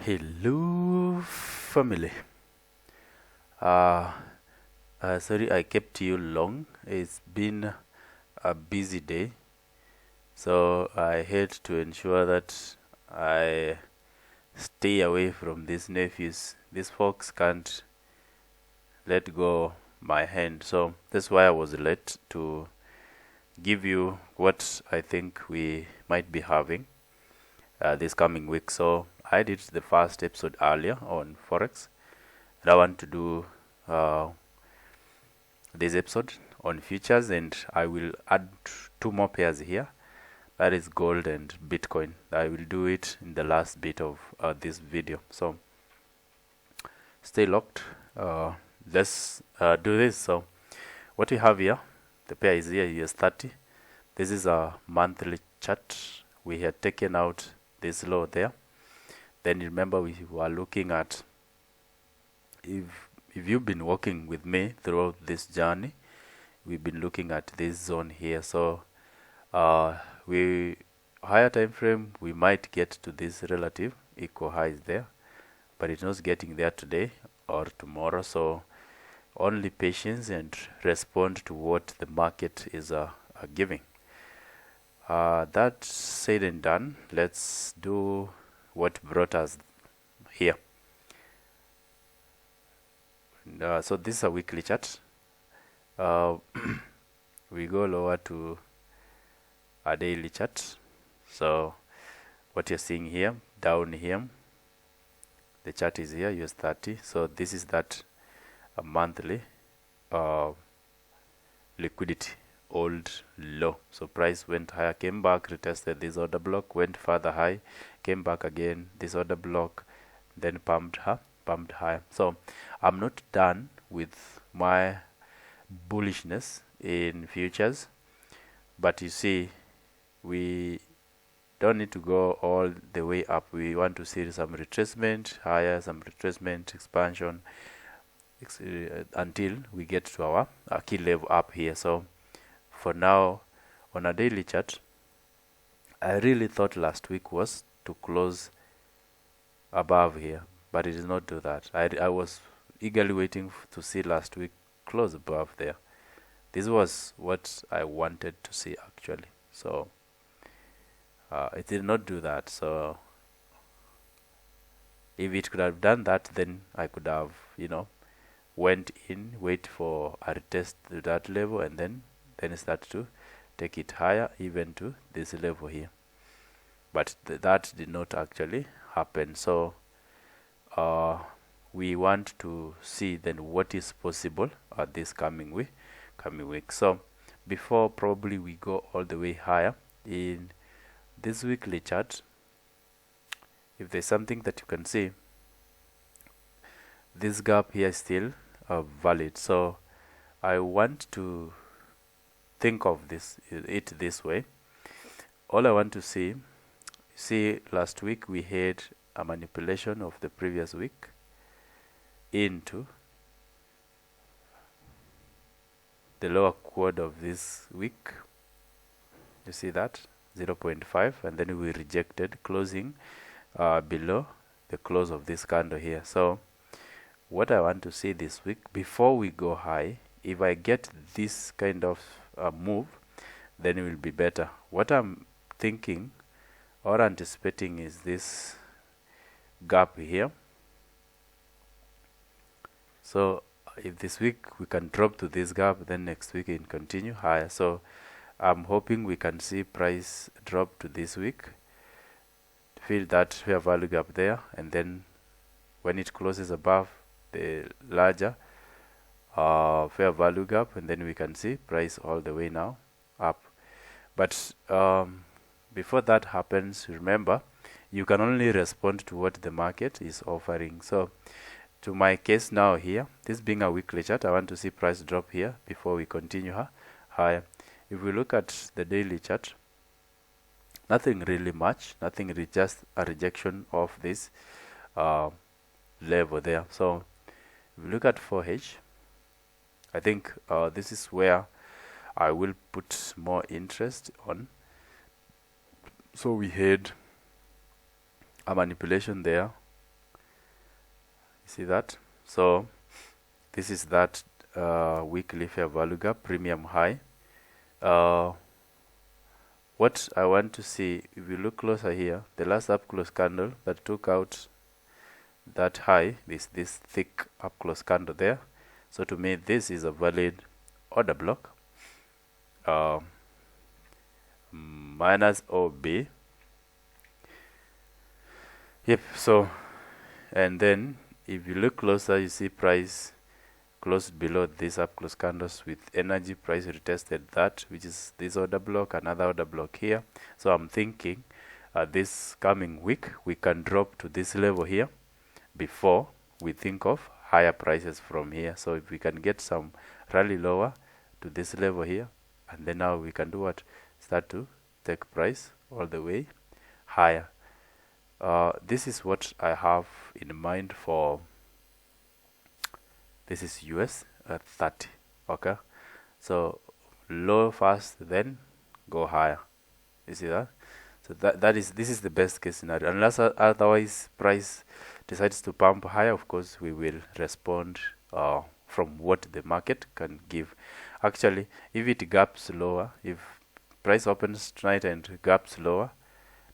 Hello, family. Sorry I kept you long. It's been a busy day, so I had to ensure that I stay away from these nephews. These folks can't let go my hand, so that's why I was late to give you what I think we might be having this coming week. So I did the first episode earlier on Forex, and I want to do this episode on futures, and I will add two more pairs here, that is gold and Bitcoin. I will do it in the last bit of this video, so stay locked. Let's do this. So what we have here, the pair is here, US30. This is a monthly chart. We had taken out this low there. Then remember we were looking at, if you've been working with me throughout this journey, we've been looking at this zone here. So we higher time frame, we might get to this relative equal highs there, but it's not getting there today or tomorrow. So only patience and respond to what the market is giving. That said and done, let's do what brought us here. So this is a weekly chart. We go lower to a daily chart. So what you're seeing here, down here, the chart is here, US30. So this is that a monthly liquidity old low. So price went higher, came back, retested this order block, went further high, came back again, this order block, then pumped higher. So I'm not done with my bullishness in futures, but you see, we don't need to go all the way up. We want to see some retracement higher, some retracement expansion until we get to our key level up here. So for now, on a daily chart, I really thought last week was to close above here, but it did not do that. I was eagerly waiting to see last week close above there. This was what I wanted to see actually. So it did not do that. So if it could have done that, then I could have, went in, wait for a retest to that level, and then start to take it higher, even to this level here. But that did not actually happen. So we want to see then what is possible this coming week. So before probably we go all the way higher in this weekly chart, if there's something that you can see, this gap here is still valid. So I want to think of it this way. All I want to see last week we had a manipulation of the previous week into the lower quad of this week. You see that 0.5, and then we rejected, closing below the close of this candle here. So what I want to see this week, before we go high, if I get this kind of move, then it will be better. What I'm thinking or anticipating is this gap here. So if this week we can drop to this gap, then next week it can continue higher. So I'm hoping we can see price drop to this week, fill that fair value gap there, and then when it closes above the larger fair value gap, and then we can see price all the way now up. But before that happens, remember, you can only respond to what the market is offering. So to my case now here, this being a weekly chart, I want to see price drop here before we continue higher. If we look at the daily chart, nothing really much, just a rejection of this level there. So if we look at 4H, I think this is where I will put more interest on. So we had a manipulation there see that? So this is that weekly fair value gap, premium high. What I want to see, if you look closer here, the last up close candle that took out that high, this thick up close candle there. So to me, this is a valid order block. Minus OB. Yep. So, and then if you look closer, you see price closed below this up close candles with energy. Price retested that, which is this order block, another order block here. So I'm thinking this coming week we can drop to this level here before we think of higher prices from here. So if we can get some rally lower to this level here, and then now we can do what? Start to take price all the way higher. This is what I have in mind for, this is US 30. Okay, so low first, then go higher. You see that? So this is the best case scenario. Unless otherwise price decides to pump higher, of course we will respond from what the market can give. Actually, if it gaps lower, if price opens tonight and gaps lower,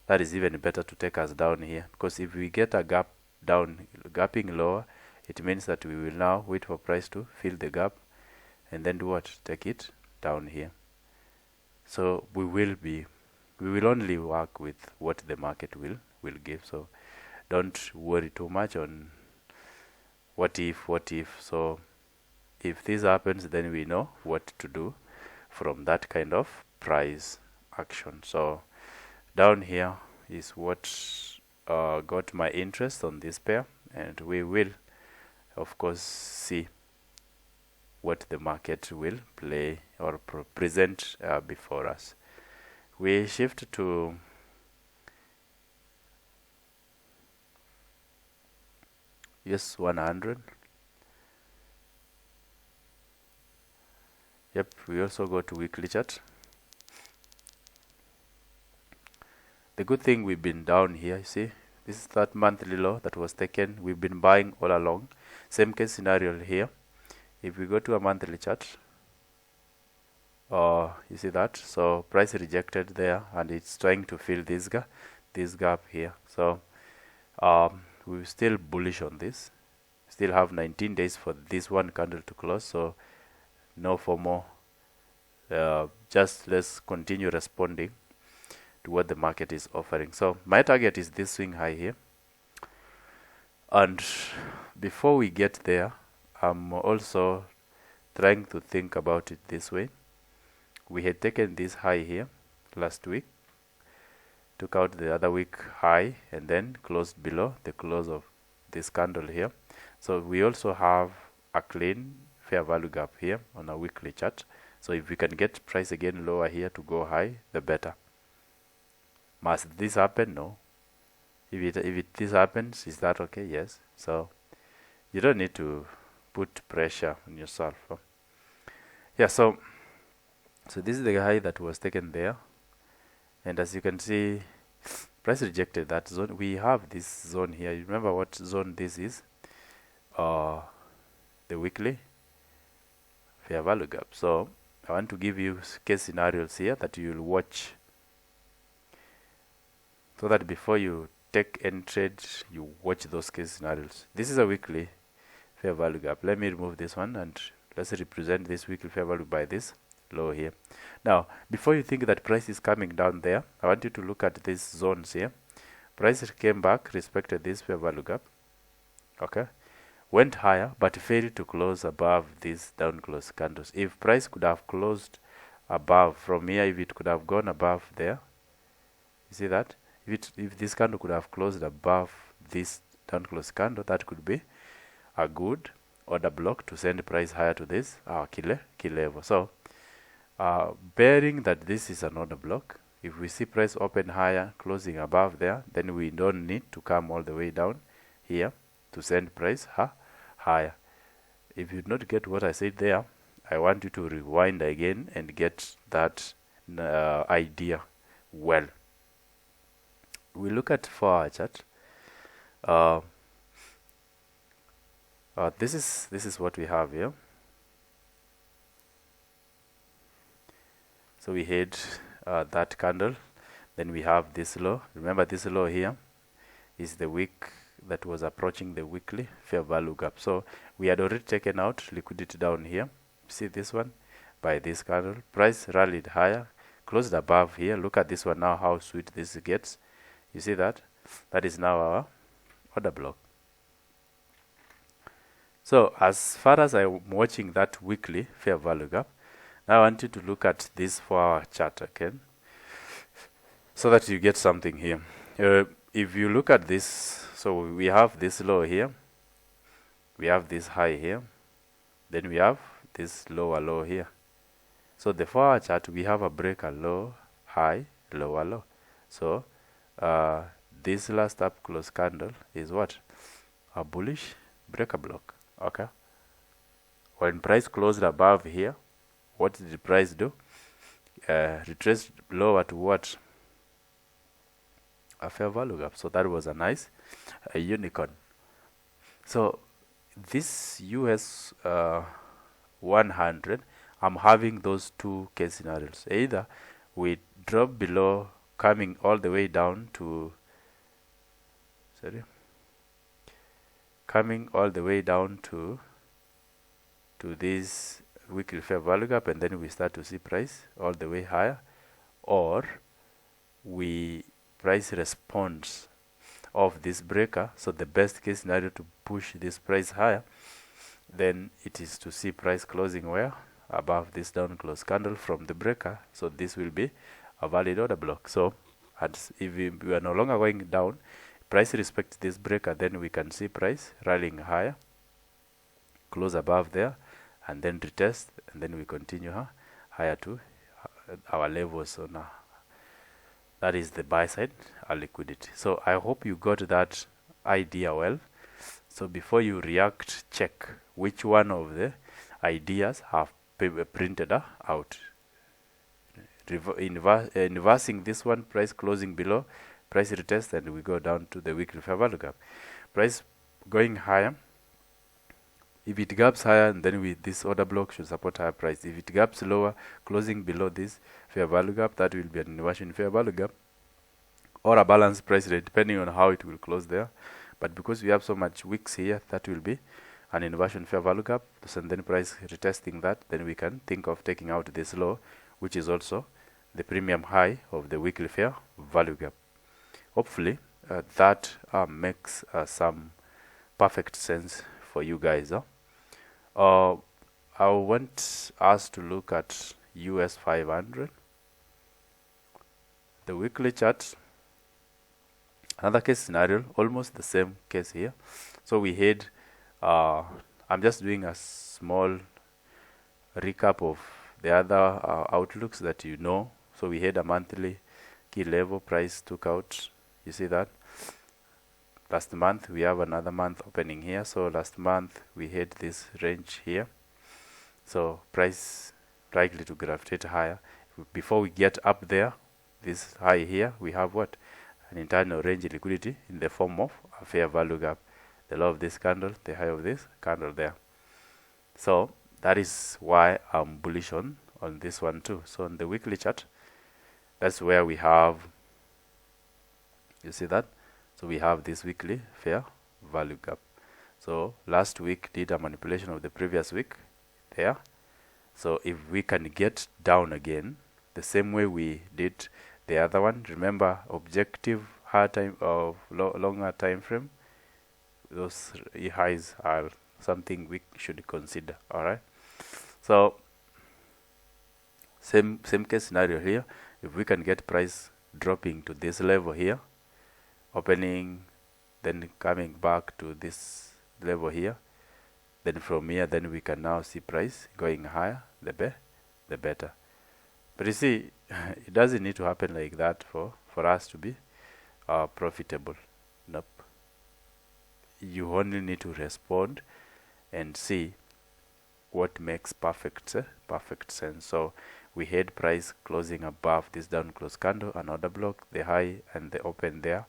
that is even better to take us down here, because if we get a gap down, gapping lower, it means that we will now wait for price to fill the gap and then do what? Take it down here. So we will only work with what the market will give. So don't worry too much on what if. So if this happens, then we know what to do from that kind of price action. So down here is what got my interest on this pair, and we will of course see what the market will play or present before us. We shift to US 100. Yep, we also go to weekly chart. The good thing, we've been down here, you see, this is that monthly low that was taken. We've been buying all along. Same case scenario here. If we go to a monthly chart, you see that, so price rejected there, and it's trying to fill this gap here. So we're still bullish on this. Still have 19 days for this one candle to close, so no FOMO. Just let's continue responding to what the market is offering. So my target is this swing high here, and before we get there, I'm also trying to think about it this way. We had taken this high here last week, took out the other week high, and then closed below the close of this candle here. So we also have a clean fair value gap here on a weekly chart. So if we can get price again lower here to go high, the better. Must this happen? No. If this happens, is that okay? Yes. So you don't need to put pressure on yourself. Yeah, so this is the high that was taken there, and as you can see, price rejected that zone. We have this zone here. You remember what zone this is? The weekly fair value gap. So I want to give you case scenarios here that you will watch, so that before you take any trade, you watch those case scenarios. This is a weekly fair value gap. Let me remove this one, and let's represent this weekly fair value by this low here. Now, before you think that price is coming down there, I want you to look at these zones here. Price came back, respected this fair value gap, okay, went higher, but failed to close above these down close candles. If price could have closed above from here, if it could have gone above there, you see that, if this candle could have closed above this down close candle, that could be a good order block to send price higher to this key level. So bearing that this is an order block, if we see price open higher, closing above there, then we don't need to come all the way down here to send price higher. If you did not get what I said there, I want you to rewind again and get that idea well. We look at 4-hour chart. This is what we have here. So we had that candle, then we have this low. Remember, this low here is the wick that was approaching the weekly fair value gap. So we had already taken out liquidity down here. See this one by this candle. Price rallied higher, closed above here. Look at this one now, how sweet this gets. You see that? That is now our order block. So as far as I'm watching that weekly fair value gap, now I want you to look at this 4-hour chart again, so that you get something here. If you look at this, so we have this low here, we have this high here, then we have this lower low here. So the 4-hour chart, we have a breaker low, high, lower low. So this last up close candle is what? A bullish breaker block. Okay. When price closed above here, what did the price do? Retraced lower to what? A fair value gap. So that was a nice unicorn. So this US 100, I'm having those two case scenarios. Either we drop below, coming all the way down to, coming all the way down to this weekly fair value gap, and then we start to see price all the way higher, or we price response of this breaker. So the best case scenario to push this price higher, then it is to see price closing where? Above this down close candle from the breaker. So this will be a valid order block. So if we are no longer going down, price respects this breaker, then we can see price rallying higher, close above there, and then retest, and then we continue higher to our levels. So now that is the buy side liquidity. So I hope you got that idea well. So before you react, check which one of the ideas have printed out. Inversing this one, price closing below, price retest, and we go down to the weekly fair value gap. Price going higher. If it gaps higher, then this order block should support higher price. If it gaps lower, closing below this fair value gap, that will be an inversion fair value gap or a balanced price rate, depending on how it will close there. But because we have so much wicks here, that will be an inversion fair value gap. So then price retesting that, then we can think of taking out this low, which is also the premium high of the weekly fair value gap. Hopefully that makes some perfect sense for you guys. I want us to look at US 500, the weekly chart. Another case scenario, almost the same case here. So we had, I'm just doing a small recap of the other outlooks that you know. So we had a monthly key level, price took out, you see that. Last month we have another month opening here. So last month we had this range here. So price likely to gravitate higher. Before we get up there, this high here, we have what? An internal range liquidity in the form of a fair value gap. The low of this candle, the high of this candle there. So that is why I'm bullish on this one too. So on the weekly chart, that's where we have, you see that? So we have this weekly fair value gap. So last week did a manipulation of the previous week there. So if we can get down again the same way we did the other one, remember objective higher time of longer time frame, those highs are something we should consider. All right. So same case scenario here. If we can get price dropping to this level here, opening, then coming back to this level here, then from here, then we can now see price going higher, the better. But you see, it doesn't need to happen like that for us to be profitable. Nope. You only need to respond and see what makes perfect sense. So we had price closing above this down close candle, an order block, the high and the open there.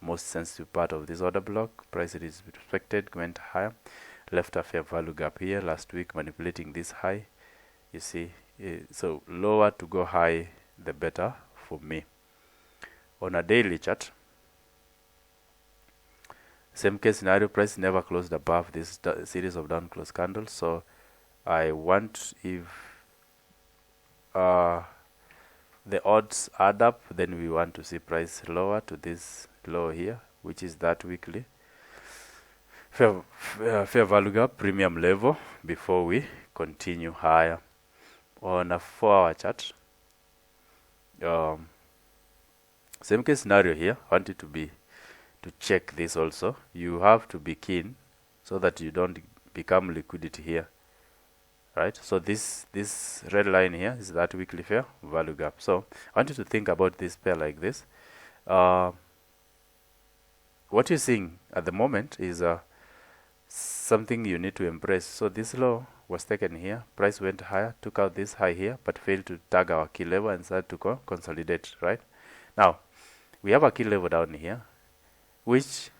Most sensitive part of this order block, price is respected, went higher, left a fair value gap here last week, manipulating this high. You see, so lower to go high, the better for me. On a daily chart, same case scenario, price never closed above this series of down close candles. So I want, if the odds add up, then we want to see price lower to this low here, which is that weekly fair value gap premium level, before we continue higher. On a 4-hour chart, same case scenario here. I want you to check this also. You have to be keen so that you don't become liquidity here, right? So this red line here is that weekly fair value gap. So I want you to think about this pair like this. What you're seeing at the moment is something you need to embrace. So this low was taken here, price went higher, took out this high here, but failed to tag our key level and started to consolidate, right? Now we have a key level down here, which,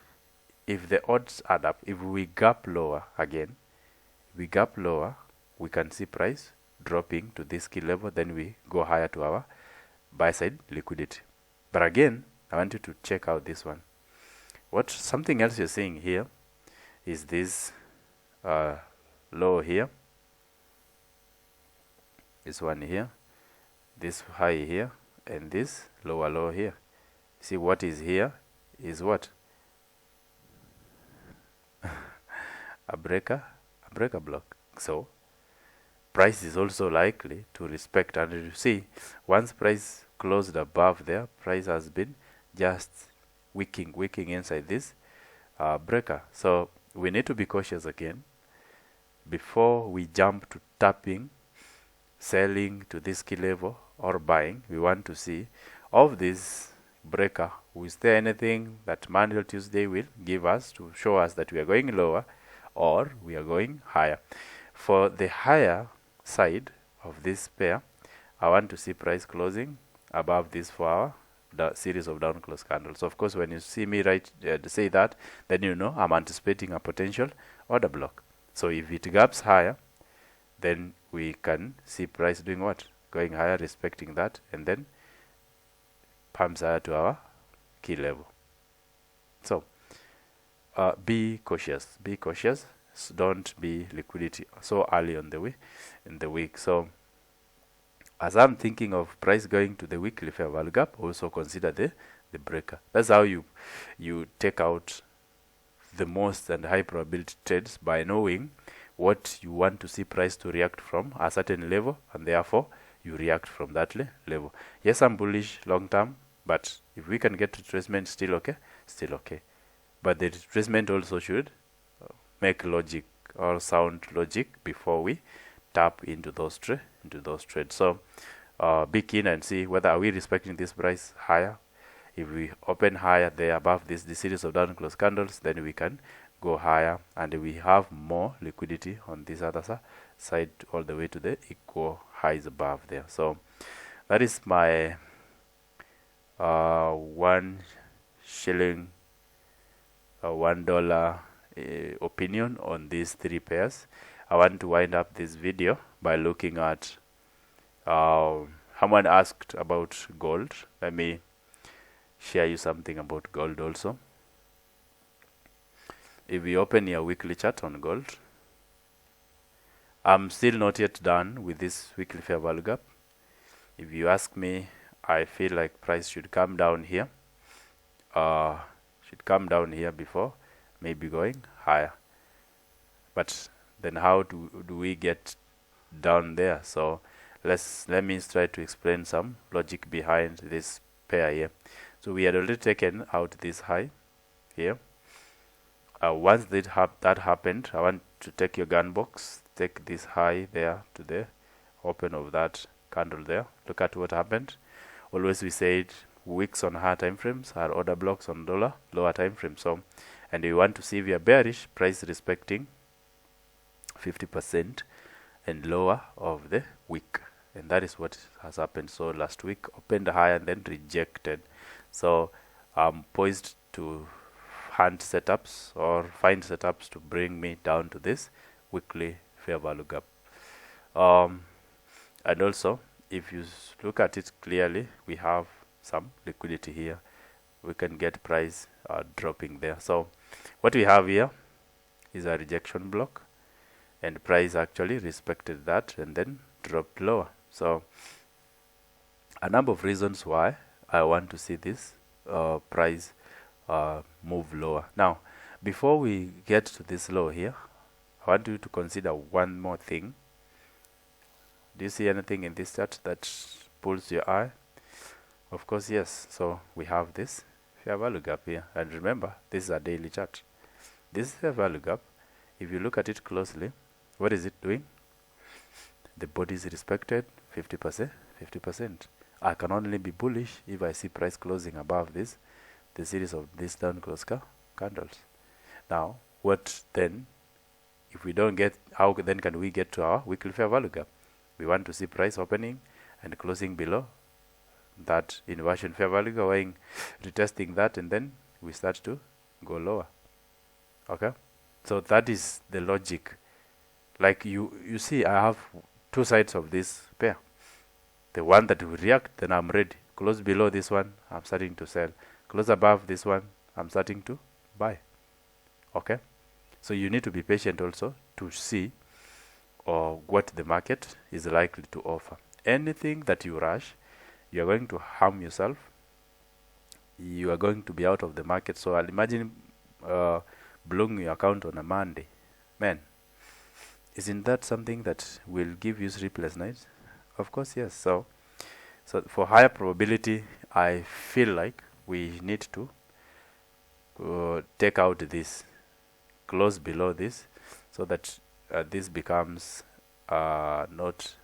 if the odds add up, if we gap lower again, we can see price dropping to this key level, then we go higher to our buy side liquidity. But again, I want you to check out this one. Something else you're seeing here is this low here, this one here, this high here, and this lower low here. See, what is here is what? a breaker block. So price is also likely to respect, and you see, once price closed above there, price has been just wicking inside this breaker. So we need to be cautious again before we jump to tapping, selling to this key level, or buying. We want to see of this breaker, is there anything that Monday or Tuesday will give us to show us that we are going lower or we are going higher. For the higher side of this pair, I want to see price closing above this 4-hour series of down close candles. Of course, when you see me say that, then you know I'm anticipating a potential order block. So if it gaps higher, then we can see price doing what? Going higher, respecting that, and then pumps higher to our key level. So be cautious. Don't be liquidity so early on in the week. So as I'm thinking of price going to the weekly fair value gap, also consider the breaker. That's how you take out the most and high probability trades, by knowing what you want to see price to react from a certain level, and therefore you react from that level. Yes, I'm bullish long term, but if we can get retracement, still okay. But the retracement also should make logic or sound logic before we tap into those trades. So be keen and see whether are we respecting this price higher. If we open higher there above this series of down close candles, then we can go higher, and we have more liquidity on this other side all the way to the equal highs above there. So that is my 1 shilling $1 opinion on these 3 pairs. I want to wind up this video by looking at someone asked about gold. Let me share you something about gold also. If we open your weekly chart on gold, I'm still not yet done with this weekly fair value gap. If you ask me, I feel like price should come down here. Before maybe going higher. But then how do we get down there? So let me try to explain some logic behind this pair here. So we had already taken out this high here. Once that happened, I want to take your gun box, take this high there to the open of that candle there. Look at what happened. Always we said wicks on higher time frames are order blocks on lower time frame. So, and we want to see if we are bearish, price respecting 50% and lower of the wick, and that is what has happened. So last week opened higher and then rejected. So I'm poised to hunt setups or find setups to bring me down to this weekly fair value gap. And also, if you look at it clearly, we have some liquidity here. We can get price dropping there. So what we have here is a rejection block, and price actually respected that and then dropped lower. So a number of reasons why I want to see this price move lower. Now, before we get to this low here, I want you to consider one more thing. Do you see anything in this chart that pulls your eye? Of course, yes. So we have this fair value gap here, and remember, this is a daily chart. This fair value gap, if you look at it closely, what is it doing? The body is respected 50%. 50%. I can only be bullish if I see price closing above this, the series of these down close candles. Now, what then? If we don't get, how then can we get to our weekly fair value gap? We want to see price opening and closing below that inversion fair value, going retesting that, and then we start to go lower. Okay, so that is the logic. Like you see, I have two sides of this pair. The one that will react, then I'm ready. Close below this one, I'm starting to sell. Close above this one, I'm starting to buy. Okay, so you need to be patient also to see what the market is likely to offer. Anything that you rush, you are going to harm yourself. You are going to be out of the market. So I'll imagine blowing your account on a Monday. Man, isn't that something that will give you sleepless nights? Of course, yes. So for higher probability, I feel like we need to take out this, close below this, so that this becomes not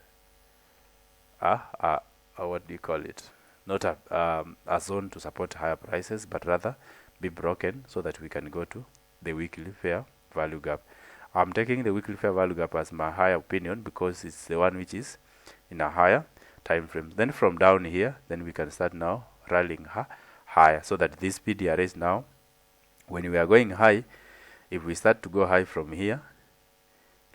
what do you call it? Not a zone to support higher prices, but rather be broken so that we can go to the weekly fair value gap. I'm taking the weekly fair value gap as my higher opinion because it's the one which is in a higher time frame. Then from down here, then we can start now rallying higher, so that this PDR is now, when we are going high, if we start to go high from here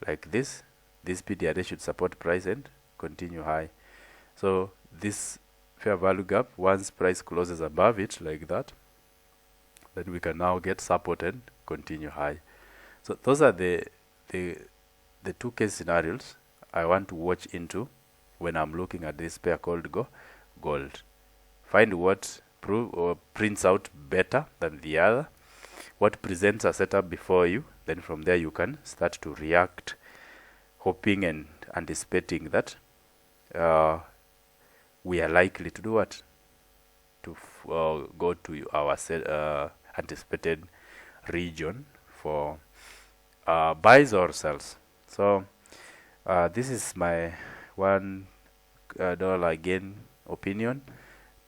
like this PDR should support price and continue high. So this fair value gap, once price closes above it like that, then we can now get support and continue high. So those are the two case scenarios I want to watch into when I'm looking at this pair called gold. Find what prints out better than the other, what presents a setup before you. Then from there you can start to react, hoping and anticipating that we are likely to do what? To go to our anticipated region for buys or sells. So this is my $1 again opinion.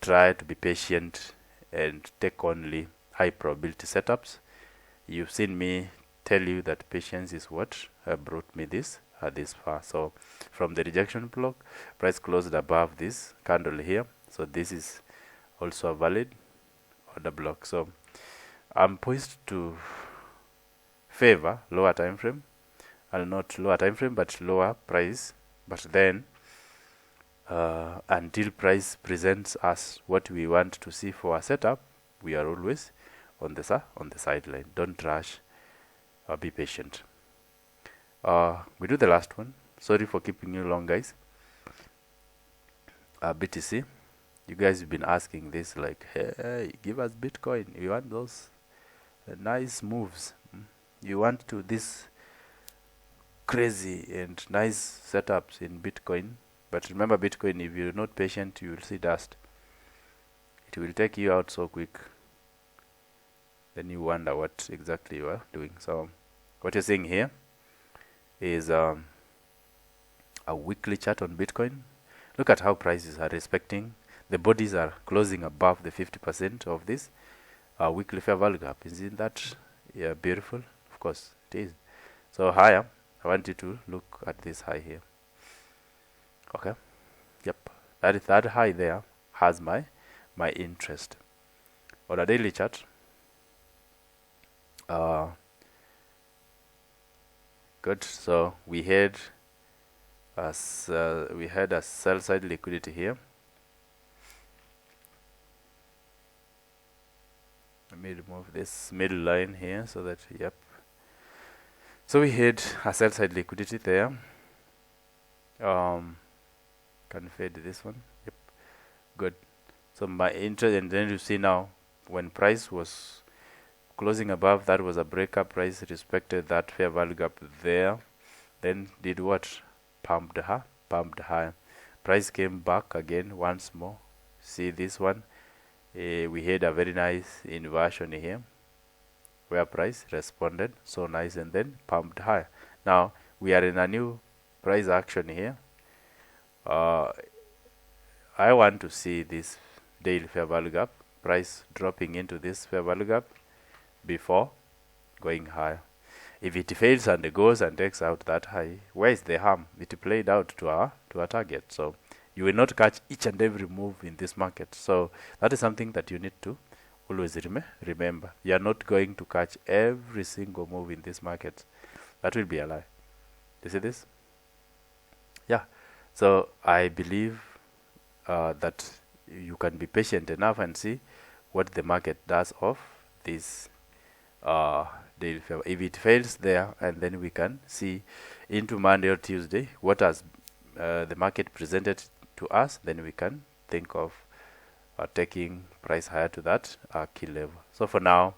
Try to be patient and take only high probability setups. You've seen me tell you that patience is what brought me this far. So from the rejection block, price closed above this candle here. So this is also a valid order block. So I'm poised to favor lower time frame, and not lower time frame but lower price. But then until price presents us what we want to see for a setup, we are always on the sideline. Don't rush, be patient. We do the last one. Sorry for keeping you long, guys. BTC, you guys have been asking this, like, hey, give us Bitcoin. You want those nice moves. You want to this crazy and nice setups in Bitcoin. But remember, Bitcoin, if you're not patient, you will see dust. It will take you out so quick. Then you wonder what exactly you are doing. So what you're seeing here is a weekly chart on Bitcoin. Look at how prices are respecting. The bodies are closing above the 50% of this weekly fair value gap. Isn't that beautiful? Of course it is. So higher, I want you to look at this high here. Okay, yep, that high there has my interest. On a daily chart, Good. So we had a sell side liquidity here. Let me remove this middle line here so that, yep. So we had a sell side liquidity there. Can fade this one. Yep. Good. So my interest, and then you see now when price was closing above, that was a breakup. Price respected that fair value gap there. Then did what? Pumped high. Price came back again once more. See this one? We had a very nice inversion here where price responded so nice and then pumped high. Now we are in a new price action here. I want to see this daily fair value gap, price dropping into this fair value gap before going higher. If it fails and it goes and takes out that high, where is the harm? It played out to our target. So you will not catch each and every move in this market. So that is something that you need to always remember. You are not going to catch every single move in this market. That will be a lie. You see this? Yeah. So I believe that you can be patient enough and see what the market does of this daily favor. If it fails there, and then we can see into Monday or Tuesday what has the market presented to us, then we can think of taking price higher to that key level. So for now,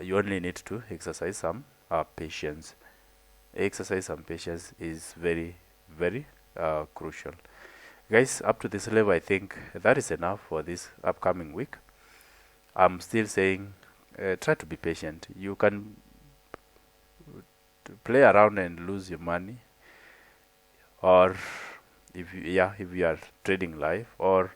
you only need to exercise some patience. Exercise some patience is very, very crucial. Guys, up to this level, I think that is enough for this upcoming week. I'm still saying try to be patient. You can play around and lose your money, or if you are trading live, or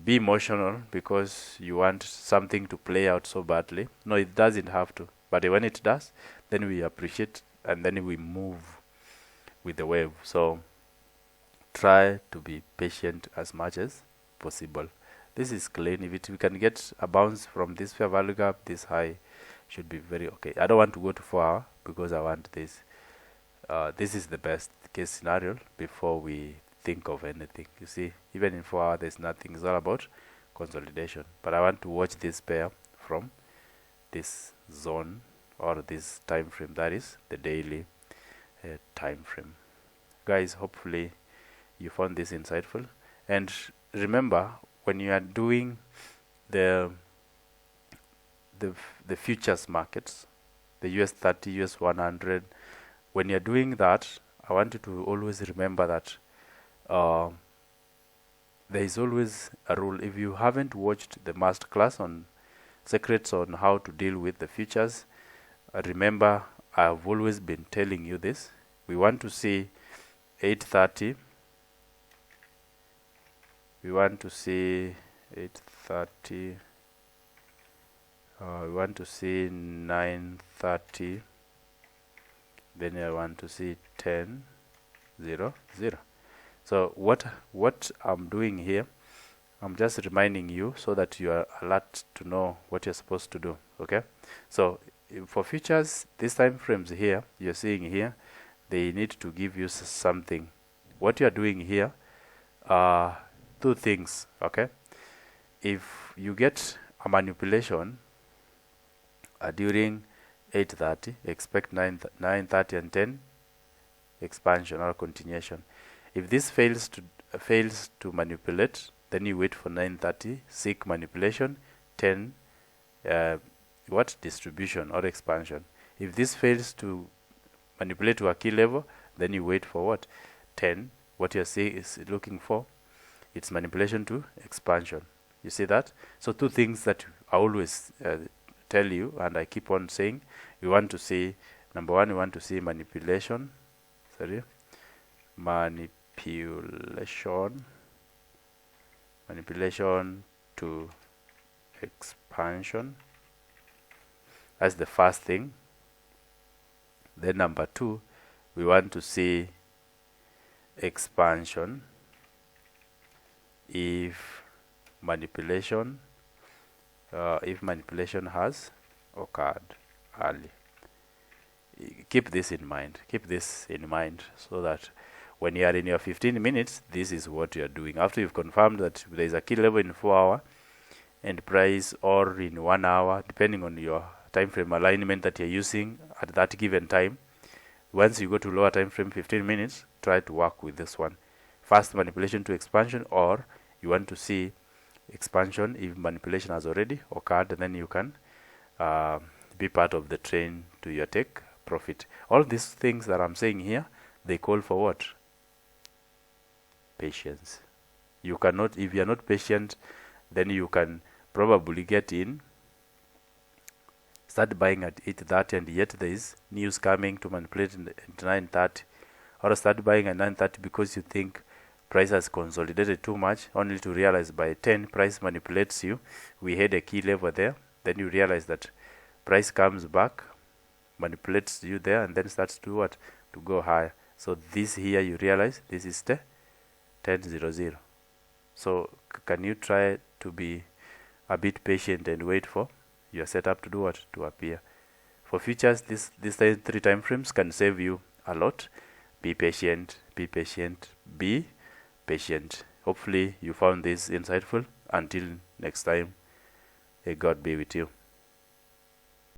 be emotional because you want something to play out so badly. No, it doesn't have to, but when it does, then we appreciate and then we move with the wave. So try to be patient as much as possible. This is clean. If we can get a bounce from this fair value gap, this high should be very okay. I don't want to go to 4 hour because I want this. This is the best case scenario before we think of anything. You see, even in 4 hour, there's nothing. It's all about consolidation. But I want to watch this pair from this zone or this time frame. That is the daily time frame. Guys, hopefully you found this insightful. And remember, when you are doing the futures markets, the US 30, US 100, when you're doing that, I want you to always remember that there is always a rule. If you haven't watched the master class on secrets on how to deal with the futures, remember I've always been telling you this. We want to see 830. We want to see 830. We want to see 930. Then I want to see 10:00. So what I'm doing here, I'm just reminding you so that you are alert to know what you're supposed to do. Okay, so for futures, these time frames here you're seeing here, they need to give you something. What you are doing here are two things. Okay, if you get a manipulation during 8:30, expect 9:30 and 10 expansion or continuation. If this fails to manipulate, then you wait for 9:30, seek manipulation, 10 distribution or expansion. If this fails to manipulate to a key level, then you wait for what? 10. What you're saying is looking for, it's manipulation to expansion. You see that? So two things that I always tell you, and I keep on saying, we want to see, number one, we want to see manipulation to expansion. That's the first thing. Then number two, we want to see expansion if manipulation has occurred. early. Keep this in mind. Keep this in mind so that when you are in your 15 minutes, this is what you are doing. After you've confirmed that there is a key level in 4 hour and price, or in 1 hour, depending on your time frame alignment that you're using at that given time. Once you go to lower time frame, 15 minutes, try to work with this one. Fast manipulation to expansion, or you want to see expansion if manipulation has already occurred, then you can be part of the train to your take profit. All these things that I'm saying here, they call for what? Patience. You cannot, if you're not patient, then you can probably get in, start buying at 8:30, and yet there is news coming to manipulate at 9:30, or start buying at 9:30 because you think price has consolidated too much, only to realize by 10 price manipulates you. We had a key level there, then you realize that price comes back, manipulates you there, and then starts to what? To go higher. So this here, you realize this is the 10:00. So can you try to be a bit patient and wait for your setup to do what? To appear. For futures, this 3 time frames can save you a lot. Be patient, be patient, be patient. Hopefully you found this insightful. Until next time, may God be with you.